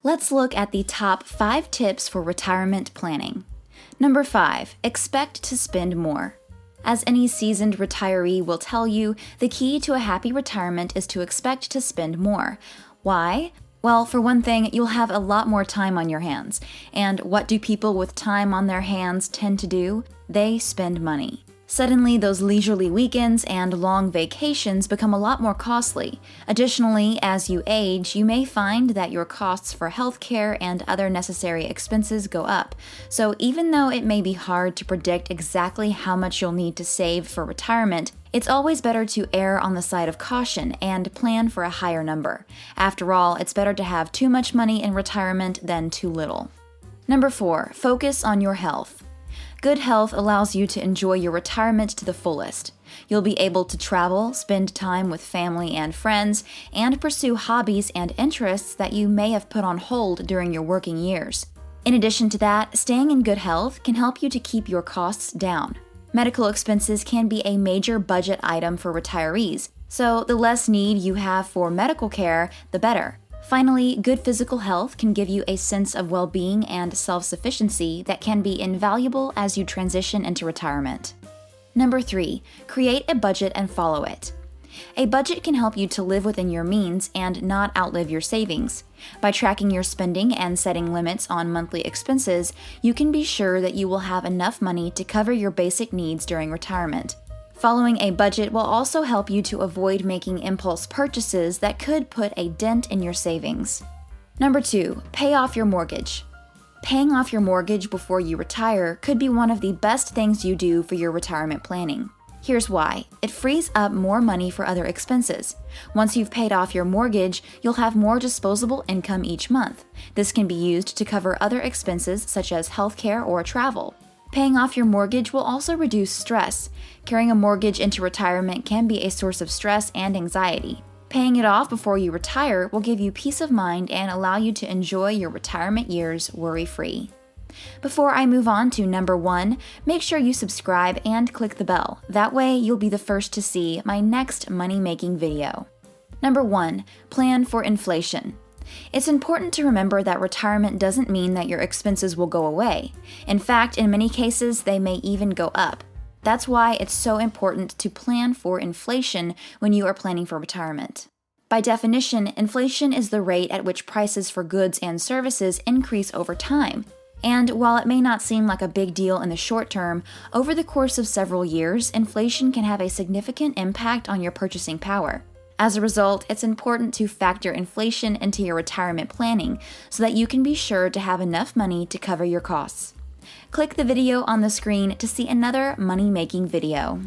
Let's look at the top 5 tips for retirement planning. Number 5, expect to spend more. As any seasoned retiree will tell you, the key to a happy retirement is to expect to spend more. Why? Well, for one thing, you'll have a lot more time on your hands. And what do people with time on their hands tend to do? They spend money. Suddenly, those leisurely weekends and long vacations become a lot more costly. Additionally, as you age, you may find that your costs for healthcare and other necessary expenses go up. So even though it may be hard to predict exactly how much you'll need to save for retirement, it's always better to err on the side of caution and plan for a higher number. After all, it's better to have too much money in retirement than too little. Number 4, focus on your health. Good health allows you to enjoy your retirement to the fullest. You'll be able to travel, spend time with family and friends, and pursue hobbies and interests that you may have put on hold during your working years. In addition to that, staying in good health can help you to keep your costs down. Medical expenses can be a major budget item for retirees, so the less need you have for medical care, the better. Finally, good physical health can give you a sense of well-being and self-sufficiency that can be invaluable as you transition into retirement. Number 3, create a budget and follow it. A budget can help you to live within your means and not outlive your savings. By tracking your spending and setting limits on monthly expenses, you can be sure that you will have enough money to cover your basic needs during retirement. Following a budget will also help you to avoid making impulse purchases that could put a dent in your savings. Number 2, pay off your mortgage. Paying off your mortgage before you retire could be one of the best things you do for your retirement planning. Here's why. It frees up more money for other expenses. Once you've paid off your mortgage, you'll have more disposable income each month. This can be used to cover other expenses such as healthcare or travel. Paying off your mortgage will also reduce stress. Carrying a mortgage into retirement can be a source of stress and anxiety. Paying it off before you retire will give you peace of mind and allow you to enjoy your retirement years worry-free. Before I move on to number 1, make sure you subscribe and click the bell. That way, you'll be the first to see my next money-making video. Number 1, plan for inflation. It's important to remember that retirement doesn't mean that your expenses will go away. In fact, in many cases, they may even go up. That's why it's so important to plan for inflation when you are planning for retirement. By definition, inflation is the rate at which prices for goods and services increase over time. And while it may not seem like a big deal in the short term, over the course of several years, inflation can have a significant impact on your purchasing power. As a result, it's important to factor inflation into your retirement planning so that you can be sure to have enough money to cover your costs. Click the video on the screen to see another money-making video.